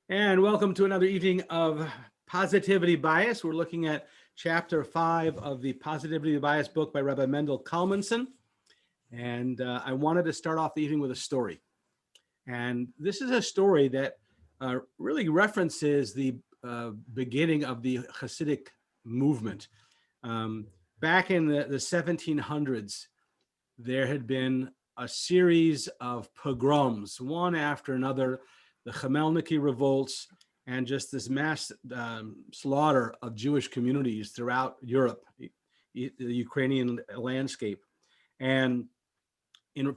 And welcome to another evening of Positivity Bias. We're looking at chapter 5 of the Positivity Bias book by Rabbi Mendel Kalmenson. And I wanted to start off the evening with a story. And this is a story that really references the beginning of the Hasidic movement. Back in the 1700s, there had been a series of pogroms, one after another, the Chaplaincy revolts, and just this mass slaughter of Jewish communities throughout Europe, the Ukrainian landscape. And in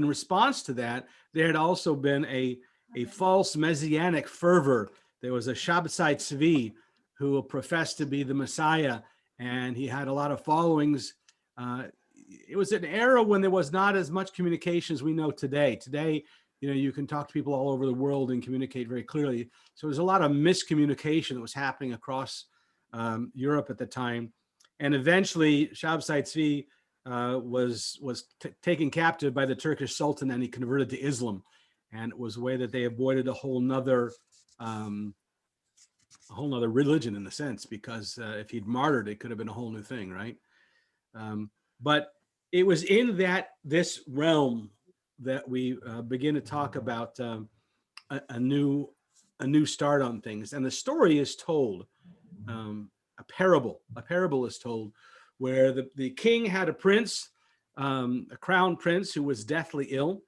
response to that, there had also been a false messianic fervor. There was a Shabtai Tzvi who professed to be the Messiah, and he had a lot of followings. It was an era when there was not as much communication as we know today. Today, you can talk to people all over the world and communicate very clearly. So there's a lot of miscommunication that was happening across Europe at the time. And eventually, Shabtai Tzvi was taken captive by the Turkish Sultan, and he converted to Islam. And it was a way that they avoided a whole nother religion in a sense, because if he'd martyred, it could have been a whole new thing, right? But it was in this realm that we begin to talk about a new start on things. And the story is told, a parable is told, where the king had a prince, a crown prince, who was deathly ill.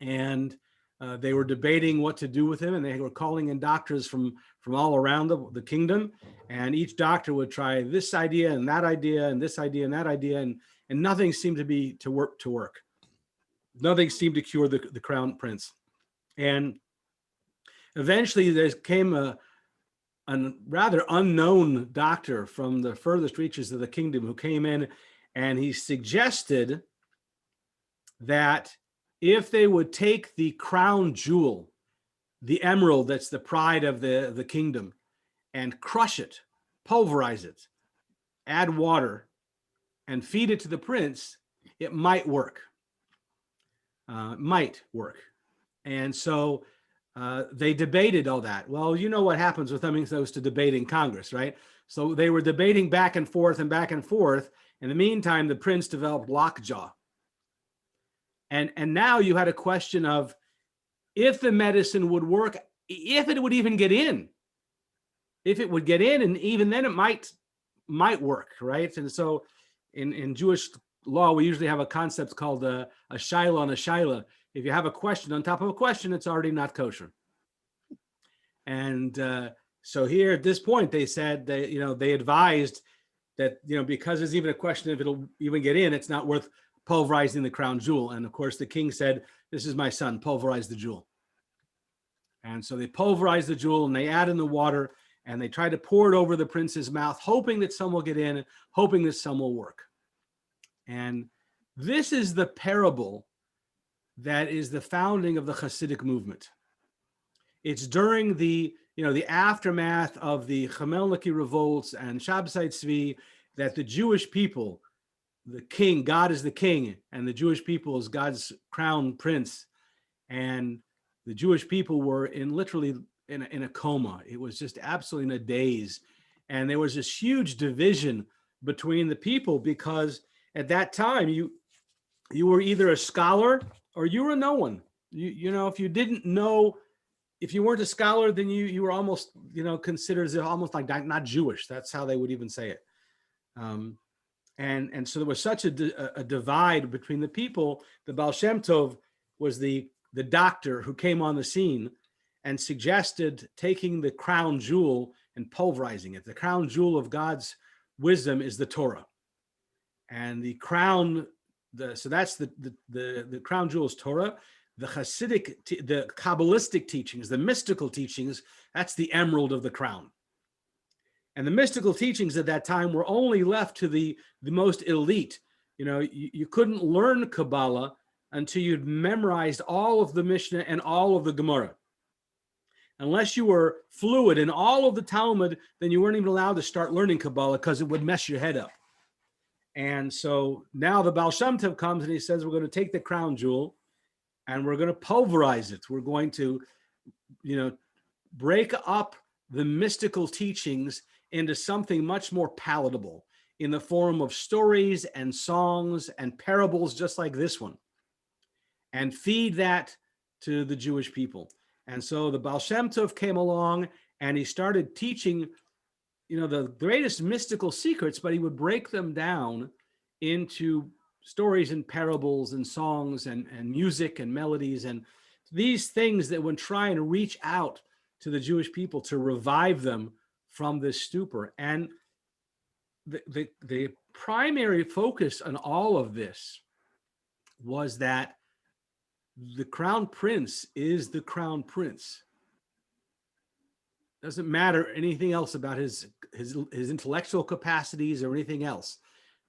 And they were debating what to do with him, and they were calling in doctors from all around the kingdom. And each doctor would try this idea and that idea and this idea and that idea, and nothing seemed to work. Nothing seemed to cure the crown prince. And eventually there came a rather unknown doctor from the furthest reaches of the kingdom who came in, and he suggested that if they would take the crown jewel, the emerald that's the pride of the kingdom, and crush it, pulverize it, add water, and feed it to the prince, it might work. And so they debated all that. Well, you know what happens with those to debate in Congress, right? So they were debating back and forth. In the meantime, the prince developed lockjaw. And now you had a question of if the medicine would work, if it would even get in. If it would get in, and even then it might work, right? And so in Jewish law, we usually have a concept called a shaila on a shaila. If you have a question on top of a question, it's already not kosher. And so here at this point, they said they advised that because there's even a question if it'll even get in, it's not worth pulverizing the crown jewel. And of course, the king said, "This is my son, pulverize the jewel." And so they pulverized the jewel, and they add in the water, and they try to pour it over the prince's mouth, hoping that some will get in, hoping that some will work. And this is the parable that is the founding of the Hasidic movement. It's during the aftermath of the Chaplaincy revolts and Shabtai Tzvi that the Jewish people, the king, God is the king, and the Jewish people is God's crown prince. And the Jewish people were literally in a coma. It was just absolutely in a daze. And there was this huge division between the people, because at that time you were either a scholar or you were no one. If you didn't know, if you weren't a scholar, then you were almost considered as almost like not Jewish. That's how they would even say it. And so there was such a divide between the people. The Baal Shem Tov was the doctor who came on the scene and suggested taking the crown jewel and pulverizing it. The crown jewel of God's wisdom is the Torah. And the crown, so that's the crown jewel is Torah. The Hasidic, the Kabbalistic teachings, the mystical teachings, that's the emerald of the crown. And the mystical teachings at that time were only left to the most elite. You couldn't learn Kabbalah until you'd memorized all of the Mishnah and all of the Gemara. Unless you were fluid in all of the Talmud, then you weren't even allowed to start learning Kabbalah, because it would mess your head up. And so now the Baal Shem Tov comes and he says, we're going to take the crown jewel and we're going to pulverize it. We're going to, break up the mystical teachings into something much more palatable in the form of stories and songs and parables, just like this one, and feed that to the Jewish people. And so the Baal Shem Tov came along and he started teaching, the greatest mystical secrets, but he would break them down into stories and parables and songs and music and melodies and these things that would try and reach out to the Jewish people to revive them from this stupor. And the primary focus on all of this was that the crown prince is the crown prince. Doesn't matter anything else about his intellectual capacities or anything else.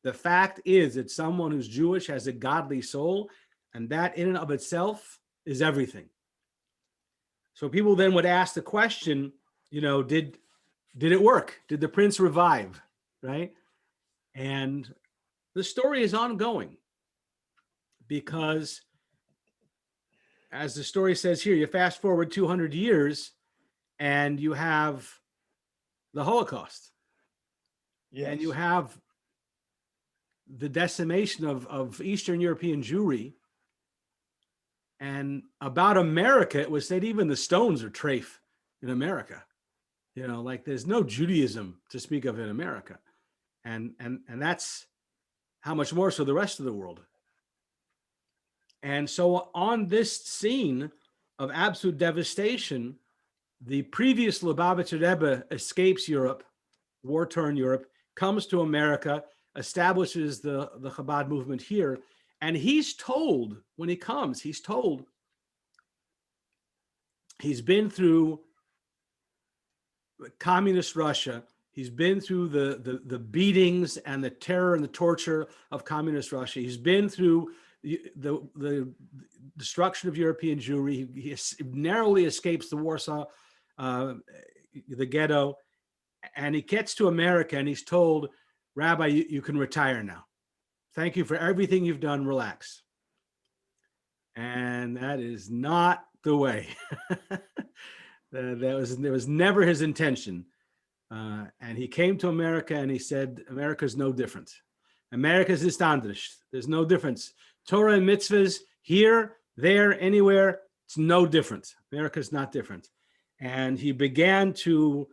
The fact is that someone who's Jewish has a godly soul, and that in and of itself is everything. So people then would ask the question, did it work? Did the prince revive, right? And the story is ongoing because, as the story says here, you fast forward 200 years and you have the Holocaust. Yes. And you have the decimation of Eastern European Jewry. And about America, it was said even the stones are treif in America. Like there's no Judaism to speak of in America. And that's how much more so the rest of the world. And so on this scene of absolute devastation, the previous Lubavitcher Rebbe escapes Europe, war-torn Europe, comes to America, establishes the Chabad movement here. And he's told, when he comes, he's been through communist Russia. He's been through the beatings and the terror and the torture of communist Russia. He's been through the destruction of European Jewry. He narrowly escapes the Warsaw, the ghetto, and he gets to America and he's told, Rabbi, you can retire now. Thank you for everything you've done. Relax. And that is not the way. That was never his intention. And he came to America and he said, America's no different. America's ist anders. There's no difference. Torah and mitzvahs here, there, anywhere, it's no different. America's not different. And he began to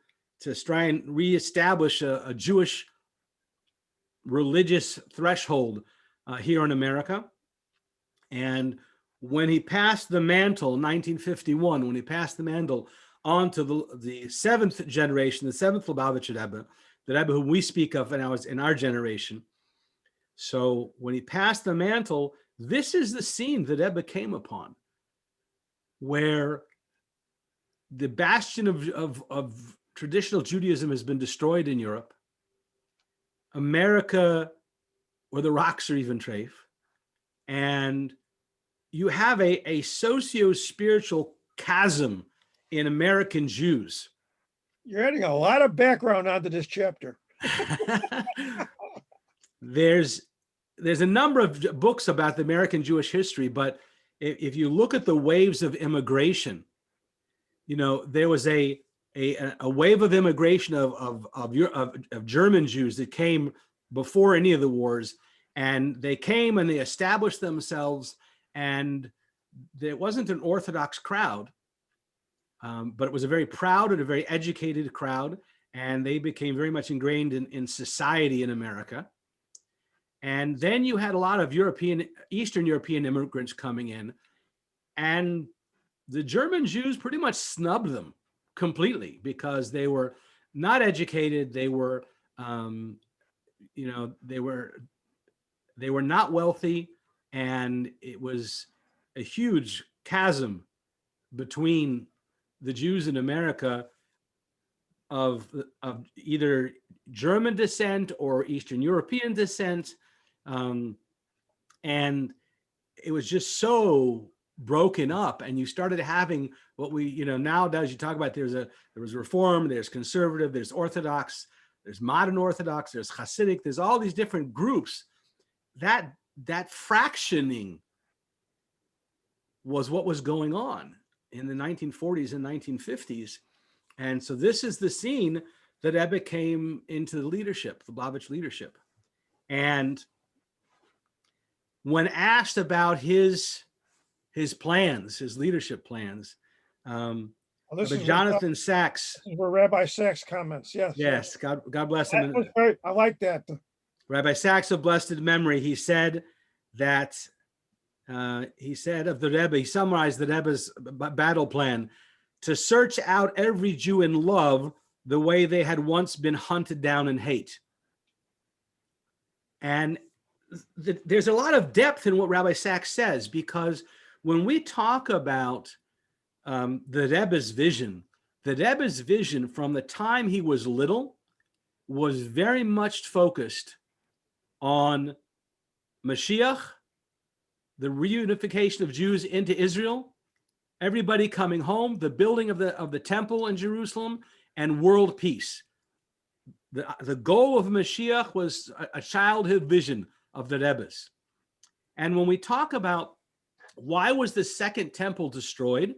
try and reestablish a Jewish religious threshold here in America. And when he passed the mantle in 1951, when he passed the mantle on to the seventh generation, the seventh Lubavitcher Rebbe, the Rebbe who we speak of and I was in our generation. So when he passed the mantle, this is the scene that Rebbe came upon, where the bastion of traditional Judaism has been destroyed in Europe. America, where the rocks are even treif, and you have a socio-spiritual chasm in American Jews. You're adding a lot of background onto this chapter. There's a number of books about the American Jewish history, but if you look at the waves of immigration, there was a wave of immigration of German Jews that came before any of the wars, and they came and they established themselves, and it wasn't an Orthodox crowd, but it was a very proud and a very educated crowd, and they became very much ingrained in society in America. And then you had a lot of Eastern European immigrants coming in, and the German Jews pretty much snubbed them completely because they were not educated. They were, they were not wealthy, and it was a huge chasm between the Jews in America of either German descent or Eastern European descent, and it was just so broken up. And you started having what we nowadays you talk about. There was Reform, there's Conservative, there's Orthodox, there's Modern Orthodox, there's Hasidic, there's all these different groups. That fractioning was what was going on in the 1940s and 1950s. And so this is the scene that Rebbe came into the leadership, the Lubavitch leadership. And when asked about his plans, his leadership plans, Well, this Rabbi is Jonathan Sachs, where Rabbi Sachs comments. Yes. yes, God bless That him. was very, I like that. Rabbi Sachs of blessed memory, he said that, he said of the Rebbe, he summarized the Rebbe's battle plan to search out every Jew in love the way they had once been hunted down in hate. And there's a lot of depth in what Rabbi Sachs says, because when we talk about the Rebbe's vision from the time he was little was very much focused on Mashiach, the reunification of Jews into Israel, everybody coming home, the building of the temple in Jerusalem, and world peace. The goal of Mashiach was a childhood vision of the Rebbe's. And when we talk about why was the second temple destroyed,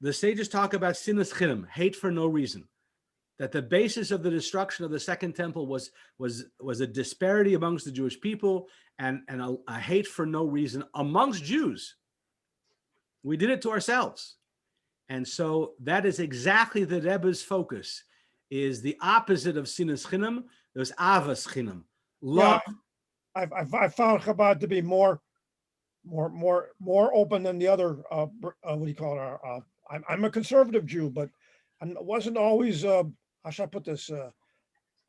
the sages talk about sinas chinam, hate for no reason. That the basis of the destruction of the second temple was a disparity amongst the Jewish people and a hate for no reason amongst Jews. We did it to ourselves. And so that is exactly the Rebbe's focus, is the opposite of sinas chinam. There's avas chinam, love. Yeah, I've found Chabad to be more open than the other. What do you call it? I'm a conservative Jew, but I wasn't always. How should I put this?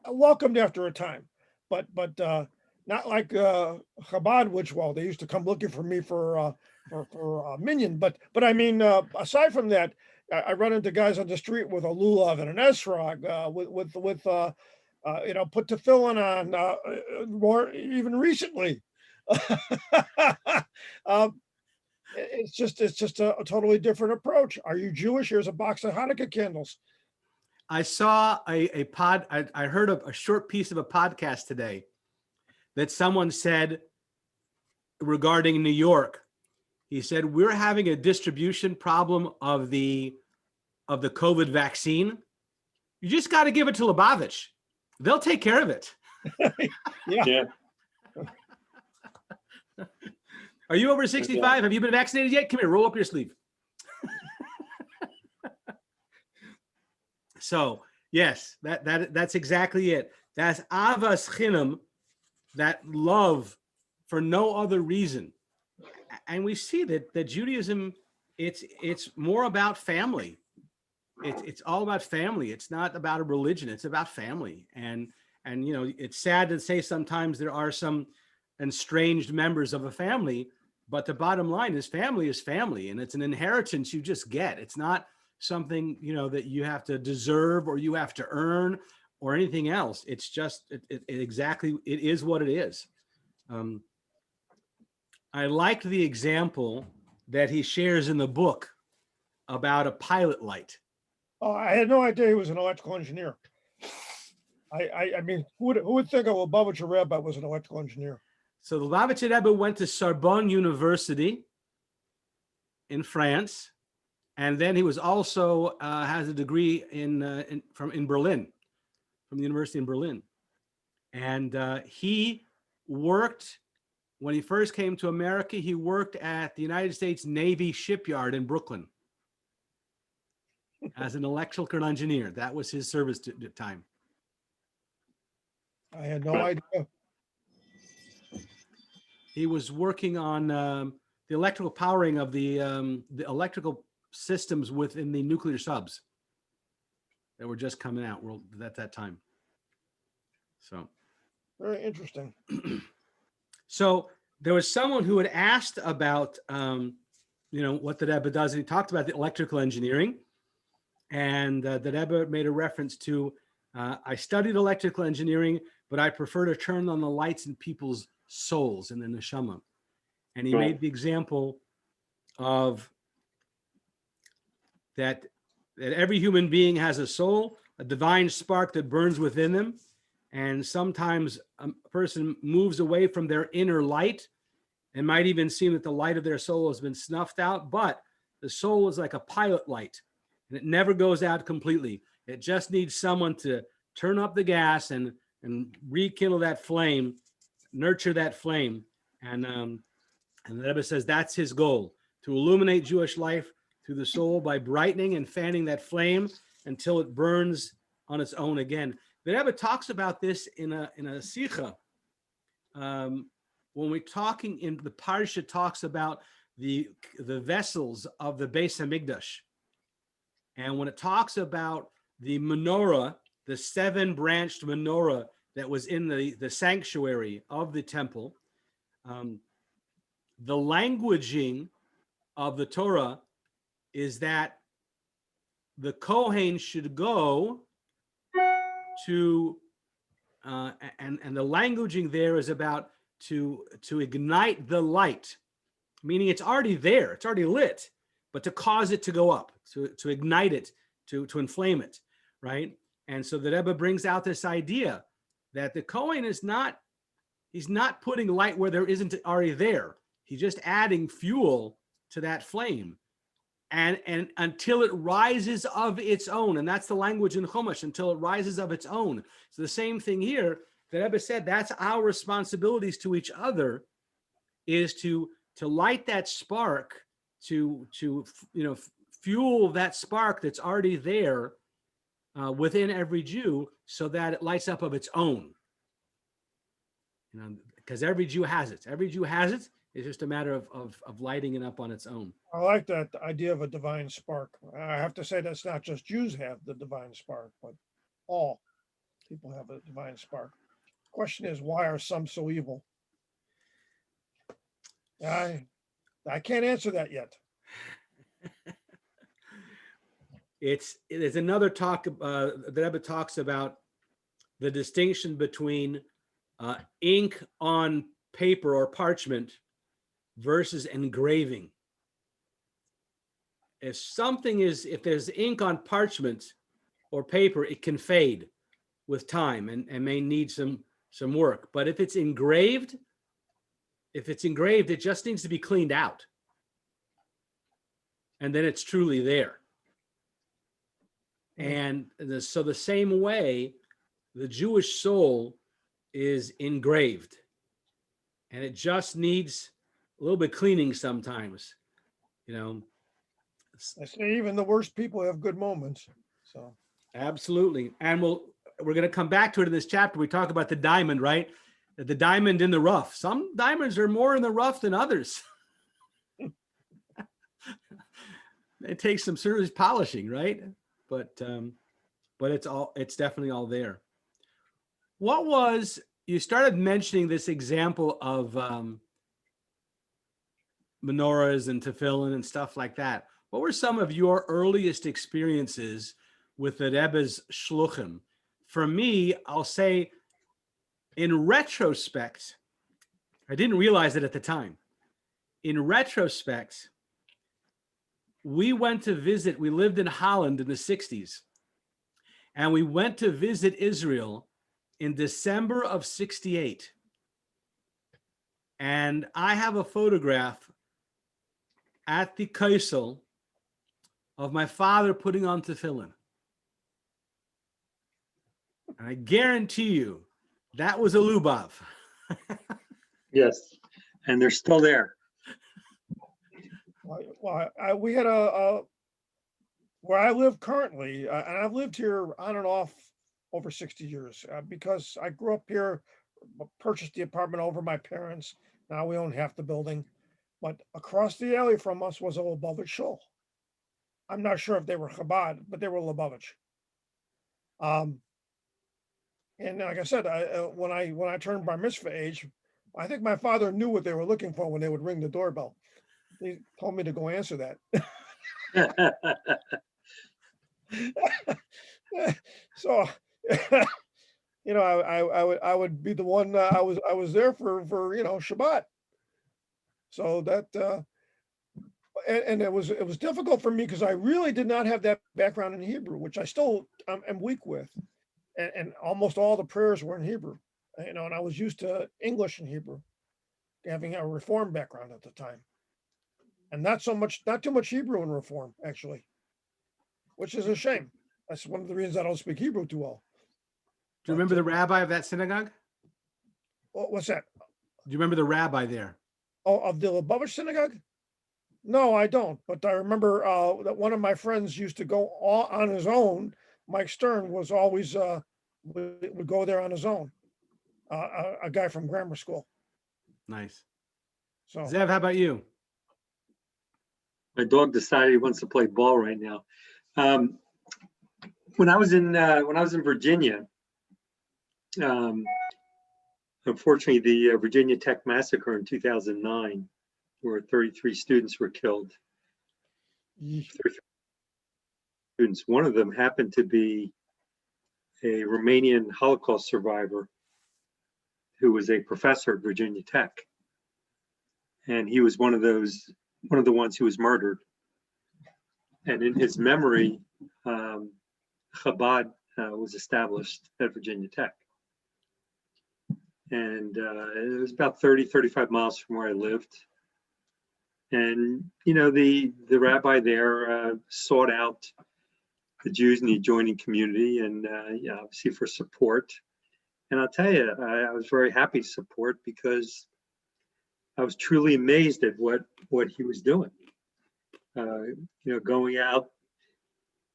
Welcomed after a time, but not like Chabad, which they used to come looking for me for a minyan. But I mean, aside from that, I run into guys on the street with a lulav and an esrog, with put tefillin on more even recently. It's just a totally different approach. Are you Jewish? Here's a box of Hanukkah candles. I saw I heard a short piece of a podcast today that someone said regarding New York. He said, we're having a distribution problem of the COVID vaccine. You just got to give it to Lubavitch. They'll take care of it. Yeah. Are you over 65? Have you been vaccinated yet? Come here, roll up your sleeve. So yes, that's exactly it. That's avas chinam, that love for no other reason. And we see that Judaism, it's more about family. It's all about family. It's not about a religion. It's about family. And it's sad to say sometimes there are some estranged members of a family, but the bottom line is family, and it's an inheritance you just get. It's not something that you have to deserve or you have to earn or anything else. It's just it is what it is. I liked the example that he shares in the book about a pilot light. Oh, I had no idea he was an electrical engineer. I mean, who would think of a Lubavitcher Rebbe was an electrical engineer? So the Lubavitcher Rebbe went to Sorbonne University in France, and then he was also has a degree in Berlin, from the University in Berlin, and he worked when he first came to America. He worked at the United States Navy shipyard in Brooklyn as an electrical engineer. That was his service time. I had no idea. He was working on the electrical powering of the electrical systems within the nuclear subs that were just coming out at that time. So very interesting. So there was someone who had asked about what the Rebbe does, and he talked about the electrical engineering, and the Rebbe made a reference to I studied electrical engineering, but I prefer to turn on the lights in people's souls in the neshama. And he made the example of that every human being has a soul, a divine spark that burns within them. And sometimes a person moves away from their inner light and might even seem that the light of their soul has been snuffed out, but the soul is like a pilot light. and it never goes out completely. It just needs someone to turn up the gas and rekindle that flame, nurture that flame. And the Rebbe says that's his goal, to illuminate Jewish life through the soul by brightening and fanning that flame until it burns on its own again. The Rebbe talks about this in a sicha. When we're talking in the parsha, talks about the vessels of the Beis Hamikdash. And when it talks about the menorah, the 7-branched menorah that was in the sanctuary of the temple, the languaging of the Torah is that the Kohen should go to, and the languaging there is about to ignite the light, meaning it's already there, it's already lit, but to cause it to go up, to ignite it, to inflame it, right? And so the Rebbe brings out this idea that the Kohen is not, he's not putting light where there isn't already there. He's just adding fuel to that flame. And until it rises of its own, and that's the language in Chumash, until it rises of its own. So the same thing here, the Rebbe said that's our responsibilities to each other, is to light that spark, to fuel that spark that's already there within every Jew, so that it lights up of its own. Because every Jew has it. Every Jew has it. It's just a matter of lighting it up on its own. I like that idea of a divine spark. I have to say that's not just Jews have the divine spark, but all people have a divine spark. Question is, why are some so evil? I can't answer that yet. There's another talk. The Rebbe talks about the distinction between ink on paper or parchment versus engraving. If there's ink on parchment or paper, it can fade with time and may need some work. But if it's engraved, it just needs to be cleaned out. And then it's truly there. And so the same way, the Jewish soul is engraved, and it just needs a little bit cleaning sometimes, I say even the worst people have good moments. So absolutely. And we're going to come back to it in this chapter. We talk about the diamond, right? The diamond in the rough. Some diamonds are more in the rough than others. It takes some serious polishing, right? But it's definitely all there. You started mentioning this example of menorahs and tefillin and stuff like that. What were some of your earliest experiences with the Rebbe's shluchim? For me, I'll say, in retrospect, I didn't realize it at the time. In retrospect, we went to visit, we lived in Holland in the 60s, and we went to visit Israel in December of 68. And I have a photograph at the Kaisel of my father putting on tefillin. And I guarantee you, that was a Lubav. Yes, and they're still there. Well, we had where I live currently, and I've lived here on and off over 60 years because I grew up here, purchased the apartment over my parents. Now we own half the building, but across the alley from us was a Lubavitch shul. I'm not sure if they were Chabad, but they were Lubavitch. And like I said, when I turned bar mitzvah age, I think my father knew what they were looking for when they would ring the doorbell. He told me to go answer that. So, I would be the one. I was there for Shabbat. So that and it was difficult for me because I really did not have that background in Hebrew, which I still am weak with, and almost all the prayers were in Hebrew, and I was used to English and Hebrew, having a Reform background at the time, and not too much Hebrew in Reform actually. which is a shame. That's one of the reasons I don't speak Hebrew too well. Do you remember the rabbi of that synagogue? What's that? Do you remember the rabbi there? Oh, of the Lubavitcher synagogue? No, I don't. But I remember that one of my friends used to go on his own. Mike Stern was always would go there on his own. A guy from grammar school. Nice. So Zev, how about you? My dog decided he wants to play ball right now. When I was in Virginia, unfortunately, the Virginia Tech massacre in 2009, where 33 students were killed. 33 students. One of them happened to be a Romanian Holocaust survivor who was a professor at Virginia Tech, and he was one of the ones who was murdered. And in his memory, Chabad was established at Virginia Tech. And it was about 35 miles from where I lived. And, you know, the rabbi there sought out the Jews in the adjoining community and yeah, obviously for support. And I'll tell you, I was very happy to support because I was truly amazed at what he was doing. You know, going out,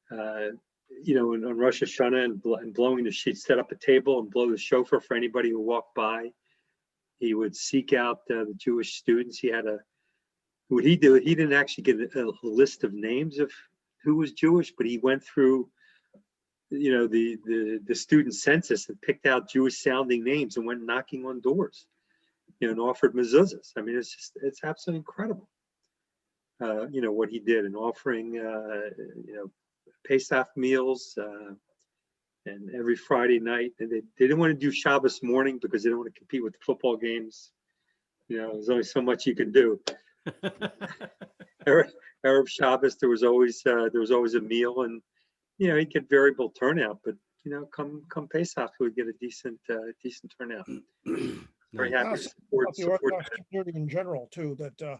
you know, on Rosh Hashanah and blowing the sheet, set up a table and blow the shofar for anybody who walked by. He would seek out the Jewish students. He had what he did, he didn't actually get a list of names of who was Jewish, but he went through, you know, the student census and picked out Jewish sounding names and went knocking on doors, you know, and offered mezuzahs. I mean, it's absolutely incredible, you know, what he did and offering, you know, Pesach meals, and every Friday night. And they didn't want to do Shabbos morning because they didn't want to compete with football games. You know, there's only so much you can do. Arab Shabbos, there was always a meal, and you know, he'd get variable turnout, but you know, come Pesach, we'd get a decent turnout. Very happy to support the Orthodox community in general too. That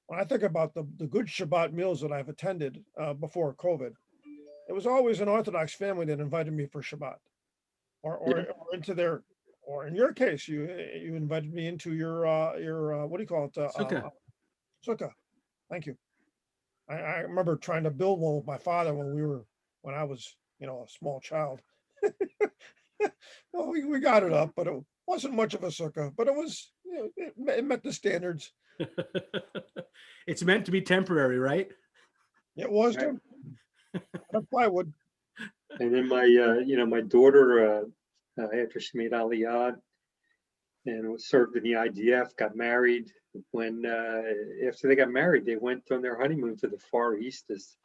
when I think about the good Shabbat meals that I've attended before COVID, it was always an Orthodox family that invited me for Shabbat, or into their, or in your case, you invited me into your what do you call it? Sukkah. Sukkah. Thank you. I remember trying to build one with my father when I was, you know, a small child. Well, we got it up, but it wasn't much of a sukkah, but it was, you know, it met the standards. It's meant to be temporary, right? It was Right. plywood. And then my, you know, my daughter, after she made Aliyah and was served in the IDF, got married. When after they got married, they went on their honeymoon to the Far East, as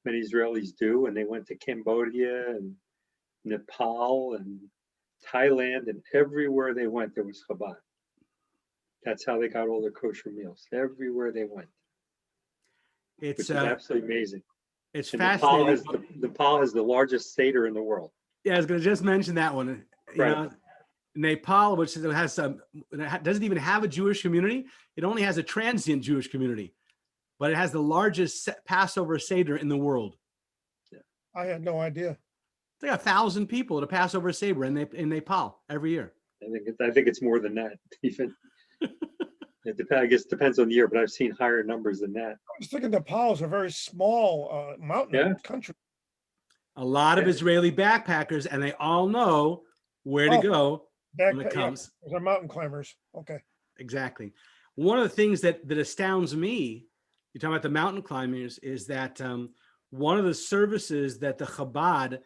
many Israelis do, and they went to Cambodia and Nepal and Thailand, and everywhere they went, there was Chabad. That's how they got all their kosher meals. Everywhere they went, which It's is absolutely amazing. it's And fascinating. Nepal has the largest Seder in the world. Yeah, I was going to just mention that one. You Right. know, Nepal, which has some, doesn't even have a Jewish community. It only has a transient Jewish community, but it has the largest Passover Seder in the world. I had no idea. It's like 1,000 people at a Passover Seder in Nepal every year. I think it's more than that. Even I guess it depends on the year, but I've seen higher numbers than that. I was thinking Nepal is a very small mountain country. A lot of Yeah. Israeli backpackers, and they all know where to go when it comes. Yeah, they're mountain climbers. Okay. Exactly. One of the things that astounds me, you're talking about the mountain climbers, is that one of the services that the Chabad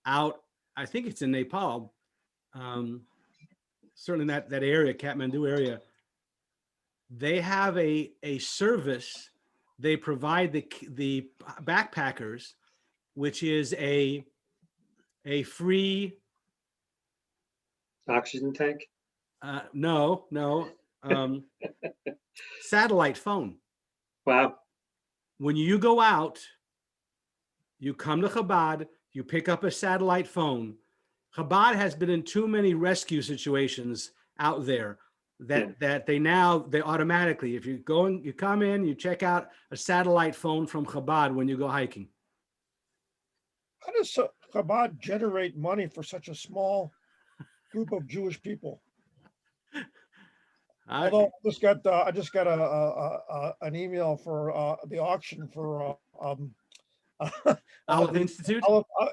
out, I think it's in Nepal, certainly in that area, Kathmandu area, they have a service they provide the backpackers, which is a free Oxygen tank? no satellite phone. Wow. When you go out, you come to Chabad, you pick up a satellite phone. Chabad has been in too many rescue situations out there that they automatically, if you come in, you check out a satellite phone from Chabad when you go hiking. how does Chabad generate money for such a small group of Jewish people? Although I just got an email for the auction for Olive the Institute.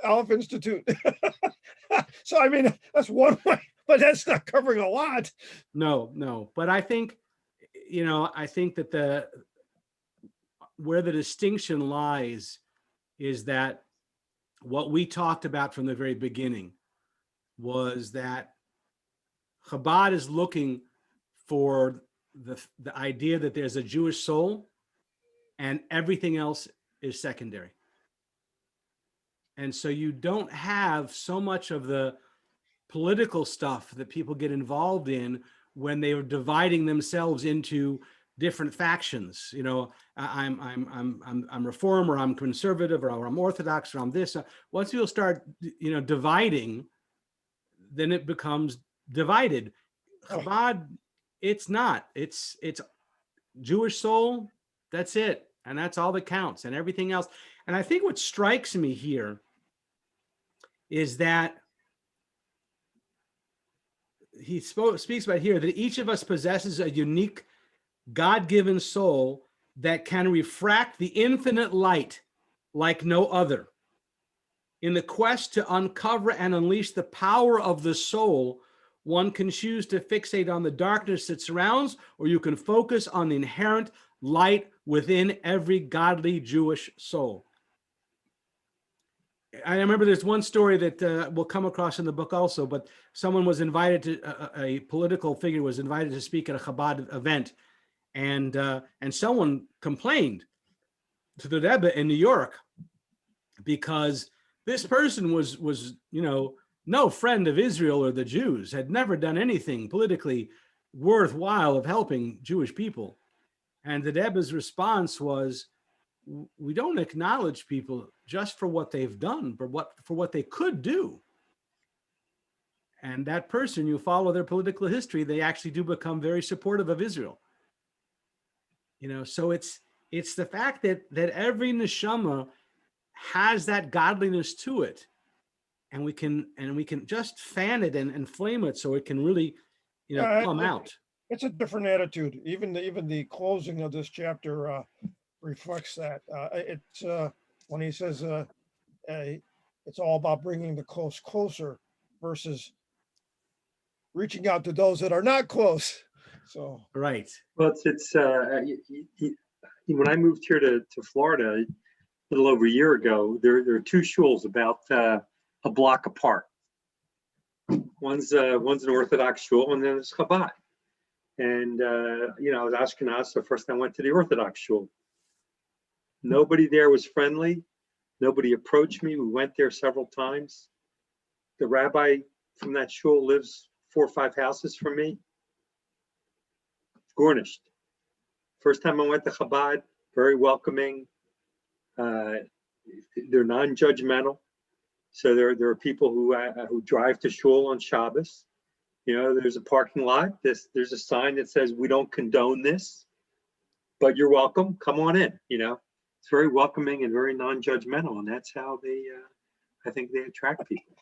Olive Institute. So I mean, that's one way, but that's not covering a lot. No, but I think, I think that where the distinction lies is that what we talked about from the very beginning was that Chabad is looking for the idea that there's a Jewish soul and everything else is secondary. And so you don't have so much of the political stuff that people get involved in when they are dividing themselves into different factions. I'm Reform, or I'm conservative, or I'm Orthodox, or I'm this. Once you'll start, dividing, then it becomes divided. Chabad, it's not. It's Jewish soul. That's it, and that's all that counts, and everything else. And I think what strikes me here is that he speaks about here that each of us possesses a unique God-given soul that can refract the infinite light like no other. In the quest to uncover and unleash the power of the soul, one can choose to fixate on the darkness that surrounds, or you can focus on the inherent light within every godly Jewish soul. I remember there's one story that we'll come across in the book also, but someone was invited to, a political figure was invited to speak at a Chabad event, and someone complained to the Rebbe in New York because this person was no friend of Israel or the Jews, had never done anything politically worthwhile of helping Jewish people. And the Rebbe's response was, we don't acknowledge people just for what they've done, but for what they could do. And that person, you follow their political history, they actually do become very supportive of Israel. So it's the fact that every neshama has that godliness to it, and we can just fan it and flame it so it can really, come out. It's a different attitude. Even the closing of this chapter reflects that. It's when he says it's all about bringing the close closer versus reaching out to those that are not close. So right. Well, when I moved here to Florida a little over a year ago, there are two shuls about a block apart. One's an Orthodox shul, and then there's Chabad. And I was Ashkenaz, so first I went to the Orthodox shul. Nobody there was friendly. Nobody approached me. We went there several times. The rabbi from that shul lives 4 or 5 houses from me. Garnished. First time I went to Chabad, very welcoming. They're non-judgmental. So there are people who drive to shul on Shabbos. There's a parking lot. There's a sign that says we don't condone this, but you're welcome. Come on in. It's very welcoming and very non-judgmental, and that's how I think they attract people.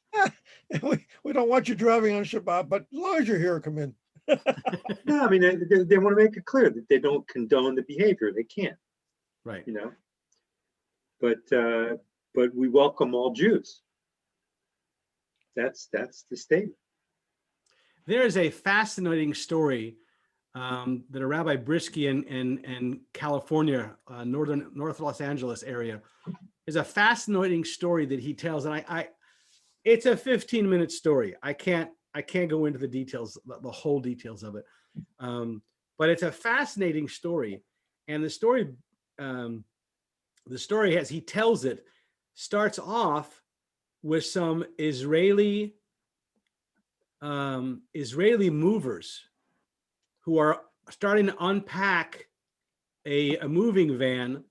We don't want you driving on Shabbat, but as long as you're here, come in. No, I mean they want to make it clear that they don't condone the behavior. They can't. Right. But we welcome all Jews. That's the statement. There is a fascinating story that a Rabbi Brisky in California, North Los Angeles area, is a fascinating story that he tells, and it's a 15-minute story. I can't go into the details, the whole details of it, but it's a fascinating story, and the story as he tells it starts off with some Israeli movers who are starting to unpack a moving van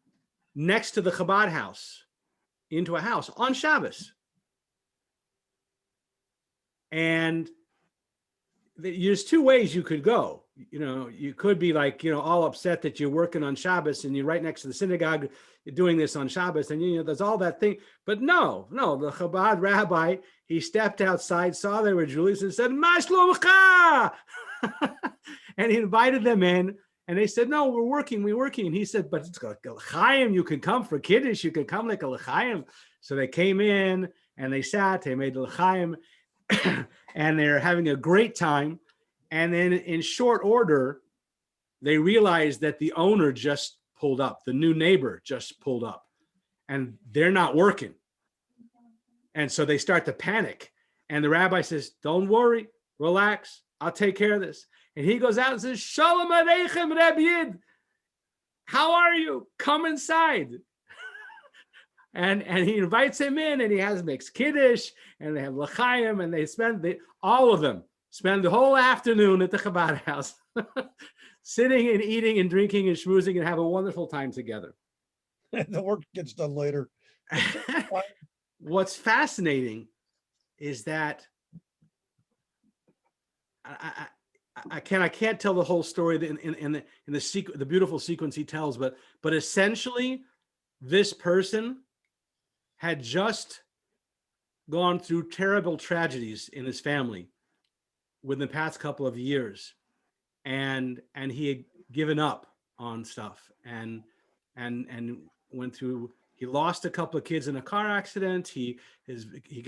next to the Chabad house into a house on Shabbos. And there's 2 ways you could go. you could be like, all upset that you're working on Shabbos and you're right next to the synagogue, you're doing this on Shabbos, and there's all that thing. But no, the Chabad rabbi, he stepped outside, saw they were Jews, and said, "Ma shlomcha?" And he invited them in, and they said, "No, we're working. And he said, "But it's like a l'chaim. You can come for kiddush. You can come like a l'chaim." So they came in and they sat. They made the l'chaim, and they're having a great time. And then in short order, they realized that the owner just pulled up. The new neighbor just pulled up, and they're not working. And so they start to panic. And the rabbi says, "Don't worry, relax. I'll take care of this." And he goes out and says, "Shalom aleichem, Rabbi. How are you? Come inside." And he invites him in, and he makes kiddush, and they have l'chaim, and all of them spend the whole afternoon at the Chabad house, sitting and eating and drinking and schmoozing and have a wonderful time together. The work gets done later. What's fascinating is that I can't tell the whole story in the beautiful sequence he tells, but essentially this person had just gone through terrible tragedies in his family within the past couple of years, and he had given up on stuff and went through. He lost a couple of kids in a car accident. He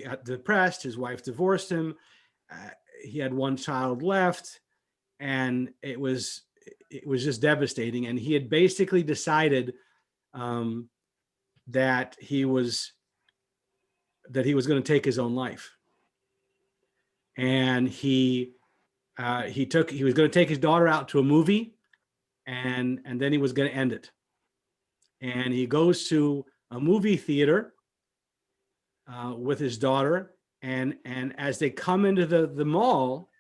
got depressed. His wife divorced him. He had one child left, and it was just devastating. And he had basically decided that he was going to take his own life. And he was going to take his daughter out to a movie, and then he was going to end it. And he goes to a movie theater with his daughter, and as they come into the mall,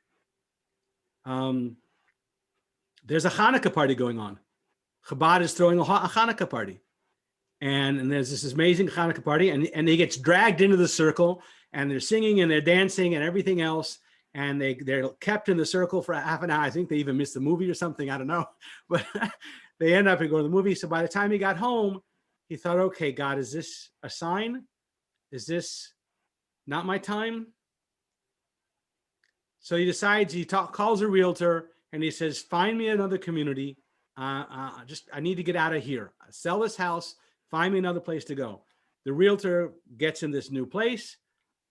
there's a Hanukkah party going on. Chabad is throwing a Hanukkah party, and there's this amazing Hanukkah party, and he gets dragged into the circle, and they're singing and they're dancing and everything else, and they're kept in the circle for half an hour. I think they even missed the movie or something. I don't know, but they end up going to the movie. So by the time he got home, he thought, "Okay, God, is this a sign? Is this not my time?" So he decides, calls a realtor, and he says, "Find me another community. I need to get out of here. Sell this house. Find me another place to go." The realtor gets in this new place,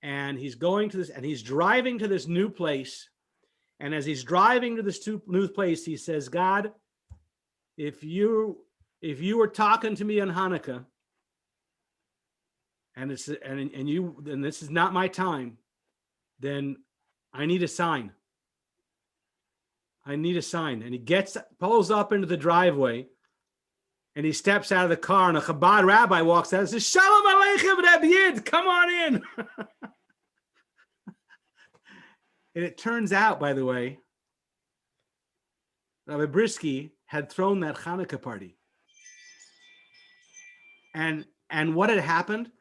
and he's going to this, and he's driving to this new place. And as he's driving to this new place, he says, "God, if you were talking to me on Hanukkah, and this is not my time, then I need a sign. I need a sign." And he pulls up into the driveway, and he steps out of the car, and a Chabad rabbi walks out and says, "Shalom aleichem, Rabbi Yid, come on in." And it turns out, by the way, Rabbi Brisky had thrown that Hanukkah party. And what had happened?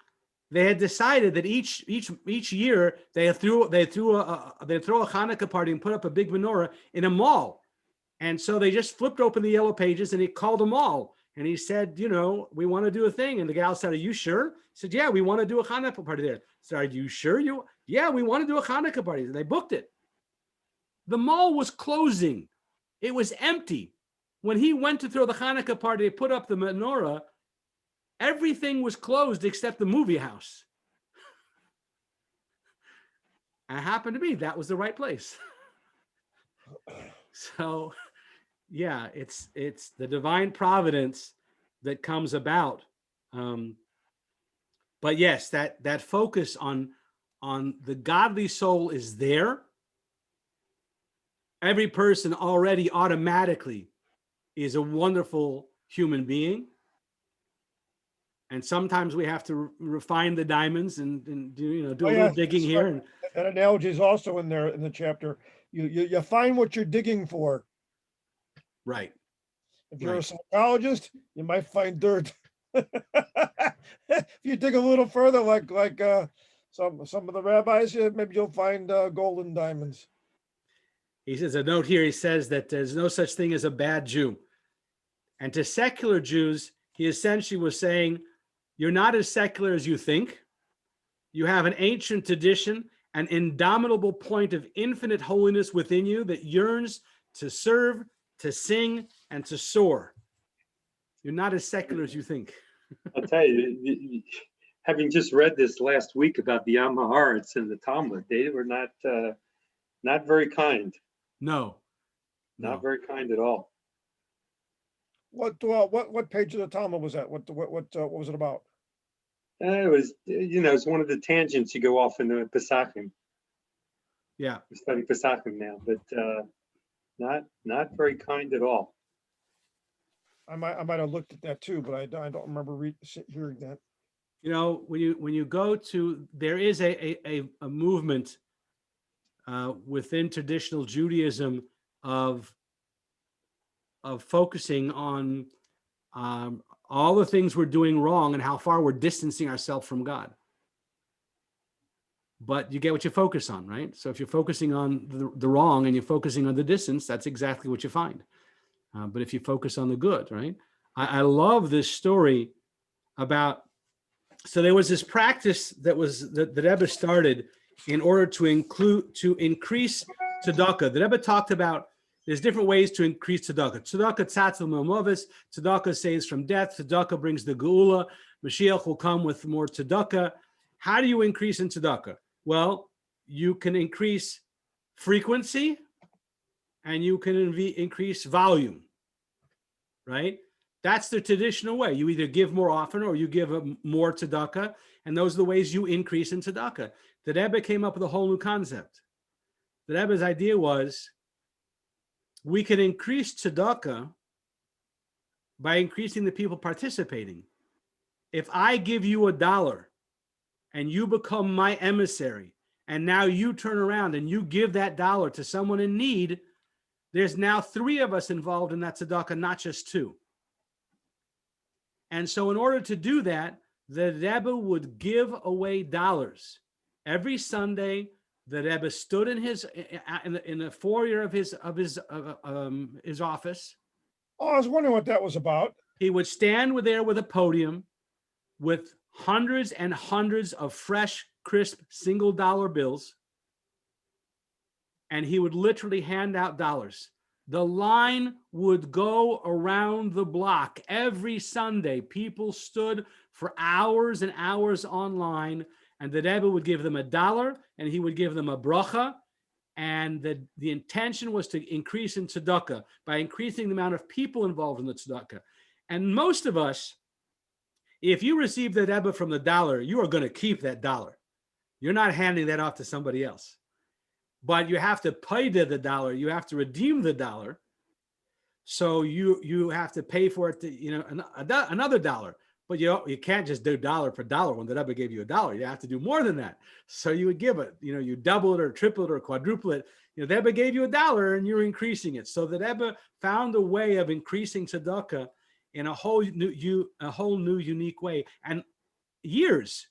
They had decided that each year they throw a Hanukkah party and put up a big menorah in a mall. And so they just flipped open the yellow pages, and he called them all. And he said, "We want to do a thing." And the gal said, "Are you sure?" He said, "Yeah, we want to do a Hanukkah party there." So, "Are you sure Yeah, we want to do a Hanukkah party." They booked it. The mall was closing. It was empty. When he went to throw the Hanukkah party, put up the menorah, everything was closed except the movie house. And it happened to be that was the right place. So, yeah, it's the divine providence that comes about. But yes, that focus on the godly soul is there. Every person already automatically is a wonderful human being. And sometimes we have to refine the diamonds and do a little digging here. And that analogy is also in there in the chapter. You find what you're digging for. right. If you're a Right. psychologist, you might find dirt. If you dig a little further, like some of the rabbis, maybe you'll find golden diamonds. He says, a note here, he says that there's no such thing as a bad Jew. And to secular Jews, he essentially was saying, you're not as secular as you think. You have an ancient tradition, an indomitable point of infinite holiness within you that yearns to serve, to sing, and to soar. You're not as secular as you think. I'll tell you, having just read this last week about the Amaharites and the Talmud, they were not very kind. No. Not very kind at all. What page of the Talmud was that? What was it about? It was, it's one of the tangents you go off in the Pesachim. Yeah. We study Pesachim now, but not very kind at all. I might have looked at that too, but I don't remember hearing that. When you go to, there is a movement within traditional Judaism of focusing on all the things we're doing wrong and how far we're distancing ourselves from God. But you get what you focus on, right? So if you're focusing on the wrong and you're focusing on the distance, that's exactly what you find. But if you focus on the good, right? I love this story about, so there was this practice that the Rebbe started in order to increase tzedakah. The Rebbe talked about there's different ways to increase tzedakah. Tzedakah tzatzel me'movis. Tzedakah saves from death. Tzedakah brings the geula. Mashiach will come with more tzedakah. How do you increase in tzedakah? Well, you can increase frequency and you can increase volume, right? That's the traditional way. You either give more often or you give more tzedakah, and those are the ways you increase in tzedakah. The Rebbe came up with a whole new concept. The Rebbe's idea was we can increase tzedakah by increasing the people participating. If I give you $1 and you become my emissary, and now you turn around and you give that dollar to someone in need, there's now 3 of us involved in that tzedakah, not just 2. And so in order to do that, the Rebbe would give away dollars. Every Sunday, the Rebbe stood in the foyer of his office. Oh, I was wondering what that was about. He would stand there with a podium with hundreds and hundreds of fresh, crisp $1 bills. And he would literally hand out dollars. The line would go around the block every Sunday. People stood for hours and hours online, and the Rebbe would give them $1 and he would give them a bracha. And the intention was to increase in tzedakah by increasing the amount of people involved in the tzedakah. And most of us, if you receive the Rebbe from the dollar, you are going to keep that dollar. You're not handing that off to somebody else. But you have to pay the dollar. You have to redeem the dollar. So you have to pay for it, another dollar. But you can't just do dollar per dollar when the Rebbe gave you $1. You have to do more than that. So you would give it, you double it or triple it or quadruple it. The Rebbe gave you $1 and you're increasing it. So the Rebbe found a way of increasing tzedakah in a whole new unique way. And years,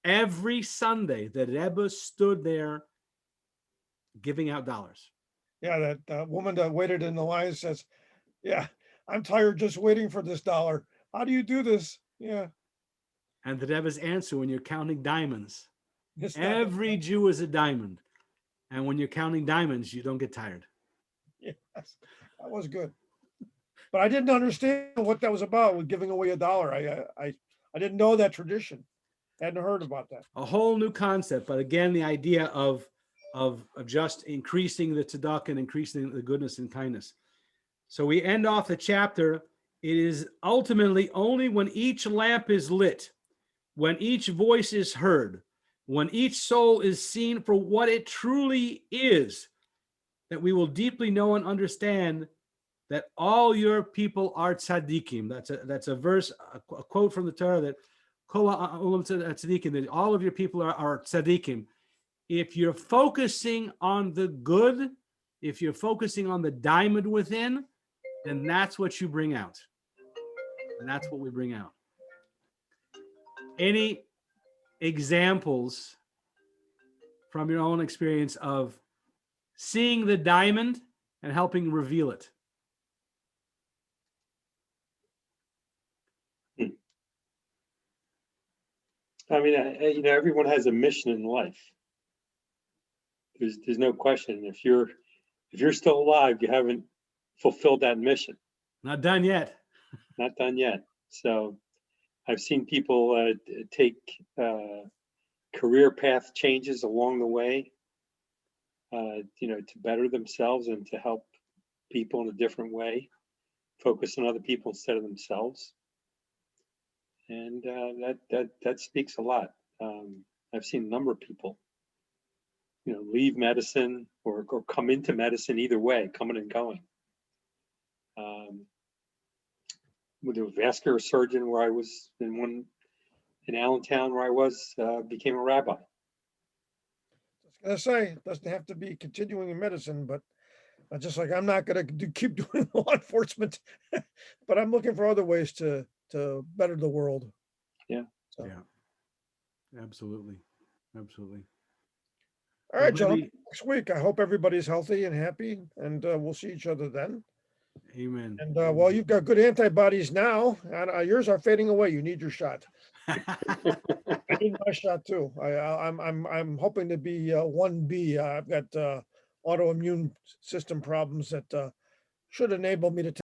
every Sunday, the Rebbe stood there giving out dollars. Yeah, that woman that waited in the line says, yeah, I'm tired just waiting for this $1. How do you do this? Yeah. And the Rebbe's answer, when you're counting diamonds, It's not- every Jew is a diamond. And when you're counting diamonds, you don't get tired. Yes, that was good. But I didn't understand what that was about with giving away $1. I didn't know that tradition. Hadn't heard about that. A whole new concept. But again, the idea of just increasing the tzedakah and increasing the goodness and kindness. So we end off the chapter. It is ultimately only when each lamp is lit, when each voice is heard, when each soul is seen for what it truly is, that we will deeply know and understand that all your people are tzaddikim. That's a verse, a quote from the Torah that that all of your people are tzaddikim. If you're focusing on the good, if you're focusing on the diamond within, then that's what you bring out. And that's what we bring out. Any examples from your own experience of seeing the diamond and helping reveal it. I mean, everyone has a mission in life. There's no question. If you're still alive, you haven't fulfilled that mission. Not done yet. Not done yet. So I've seen people take career path changes along the way, to better themselves and to help people in a different way, focus on other people instead of themselves. And that speaks a lot. I've seen a number of people, leave medicine or come into medicine either way, coming and going. With a vascular surgeon where I was in Allentown where I was, became a rabbi. I was gonna say, it doesn't have to be continuing in medicine, but just like I'm not gonna keep doing law enforcement, but I'm looking for other ways to better the world. Yeah. So, Yeah. Absolutely. Absolutely. all Well, right, gentlemen, Rebbe, next week. I hope everybody's healthy and happy, and we'll see each other then. amen. And well, you've got good antibodies now, and yours are fading away. You need your shot. I need my shot too. I'm hoping to be 1B. I've got autoimmune system problems that should enable me to